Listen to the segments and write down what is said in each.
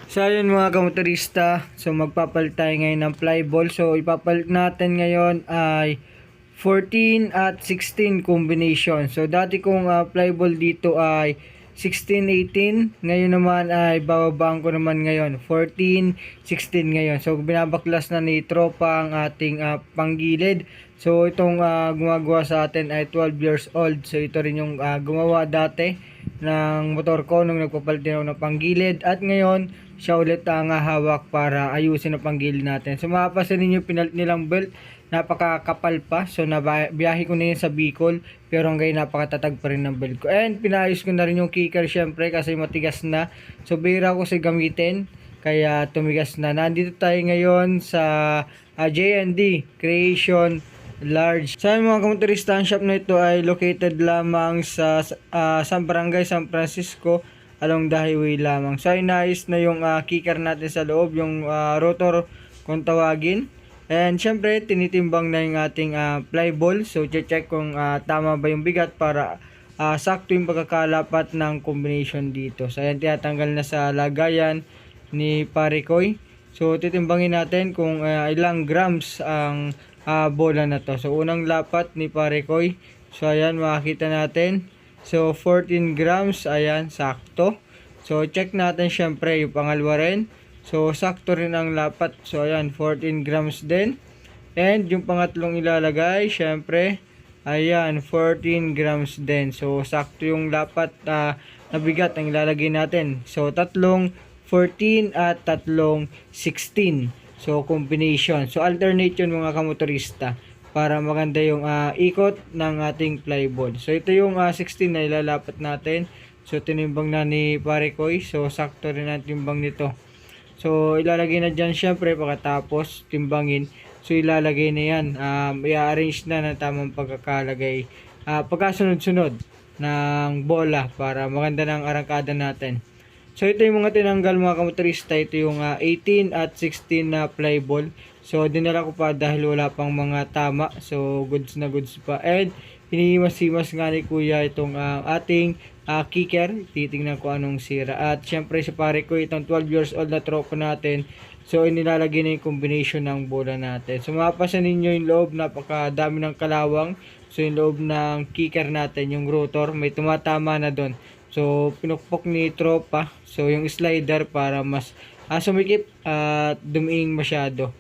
So ayun mga kamotorista, so magpapalit tayo ngayon ng flyball. So ipapalit natin ngayon ay 14 at 16 combination. So dati kong flyball dito ay 16, 18. Ngayon naman ay bababaan ko naman ngayon 14, 16 ngayon. So binabaklas na ni tropa ang ating panggilid. So itong gumagawa sa atin ay 12 years old. So ito rin yung gumawa dati ng motor ko nung nagpapalit din ako ng panggilid. At ngayon siya ulit ang hawak para ayusin ang panggilid natin. So mapapasin ninyo pinalit nilang belt, napakakapal pa. So nabiyahe ko na yun sa Bicol, pero hanggang napakatatag pa rin ng belt ko. And pinaayos ko na rin yung kicker syempre kasi matigas na. So bihira ko sa gamitin kaya tumigas na. Nandito tayo ngayon sa J&D Creation Large. Sa mga kamotorista, ang shop na ito ay located lamang sa San Barangay, San Francisco, along the highway lamang. So inayos na yung kicker natin sa loob, yung rotor kung tawagin. And syempre tinitimbang na yung ating flyball. So check kung tama ba yung bigat para sakto yung pagkakalapat ng combination dito. So ayan, tinatanggal na sa lagayan ni Pare Koy. So titimbangin natin kung ilang grams ang bola na to. So unang lapat ni Pare Koy. So ayan, makikita natin. So 14 grams, ayan, sakto. So check natin syempre yung pangalawa rin. So sakto rin ang lapat. So ayan, 14 grams din. And yung pangatlong ilalagay, syempre, ayan, 14 grams din. So sakto yung lapat na bigat ang ilalagay natin. So tatlong 14 at tatlong 16. So combination. So alternate yun mga kamotorista para maganda yung ikot ng ating flyball. So ito yung 16 na ilalapat natin. So tinimbang na ni Pare Koy. So sakto rin ang timbang nito. So ilalagay na dyan syempre pagkatapos timbangin. So ilalagay na yan. I-arrange na ng tamang pagkakalagay. Pagkasunod-sunod ng bola para maganda ng arangkada natin. So ito yung mga tinanggal mga kamotorista. Ito yung 18 at 16 na flyball. So dinala ko pa dahil wala pang mga tama. So goods na goods pa. And hinihimas-himas nga ni kuya itong ating kicker. Titingnan ko anong sira. At syempre si Pare Koy, itong 12 years old na tropa natin. So inilalagay na yung combination ng bola natin. So mapapasan ninyo yung loob, napakadami ng kalawang. So yung loob ng kicker natin, yung rotor, may tumatama na doon. So pinukpok ni tropa. So yung slider para mas sumikip at dumiing masyado.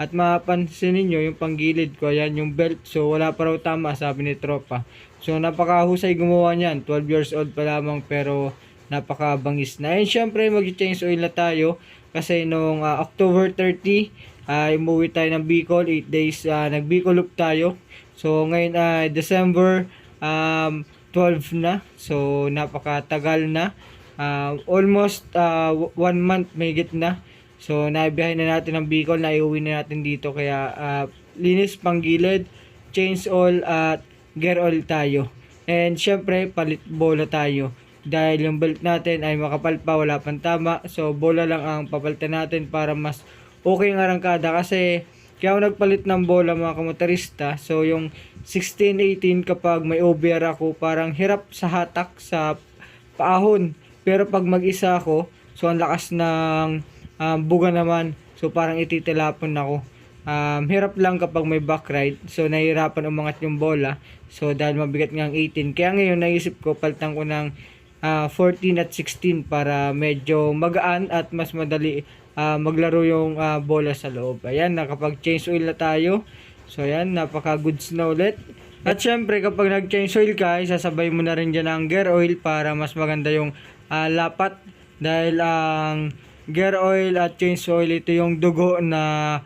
At mapapansin niyo yung panggilid ko, ayan yung belt. So wala pa raw tama, sabi ni tropa. So napakahusay gumawa niyan. 12 years old pa lamang pero napakabangis na. And syempre mag-change oil na tayo kasi nung October 30 umuwi tayo ng Bicol. 8 days nag-Bicol loop tayo. So ngayon ay December 12 na. So napakatagal na. Almost 1 month may higit na. So naibiyahin na natin ang Bicol, naiuwi na natin dito kaya linis panggilid, change oil at gear oil tayo. And syempre palit bola tayo dahil yung belt natin ay makapal pa, wala pang tama. So bola lang ang papalitan natin para mas okay ang arangkada kasi kaya ako nagpalit ng bola mga kamotorista. So yung 16, 18 kapag may OBR ako parang hirap sa hatak sa paahon. Pero pag mag-isa ako, so ang lakas ng buga naman. So parang ititilapon ako. Hirap lang kapag may back ride. So nahihirapan umangat yung bola. So dahil mabigat nga ang 18. Kaya ngayon naisip ko palitan ko ng 14 at 16 para medyo magaan at mas madali maglaro yung bola sa loob. Ayan, nakapag change oil na tayo. So ayan, napaka goods na ulit. At syempre kapag nag change oil ka, sasabay mo na rin dyan ang gear oil para mas maganda yung lapat. Dahil ang gear oil at change oil, ito yung dugo na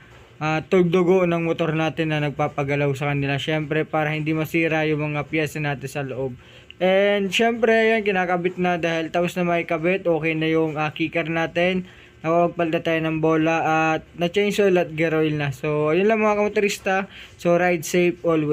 tugdugo ng motor natin na nagpapagalaw sa kanila. Syempre para hindi masira yung mga piyesa natin sa loob. And syempre yan, kinakabit na dahil tapos na maikabit. Okay na yung kicker natin. Nakapagpalda tayo ng bola at na change oil at gear oil na. So ayun lang mga kamotorista. So ride safe always.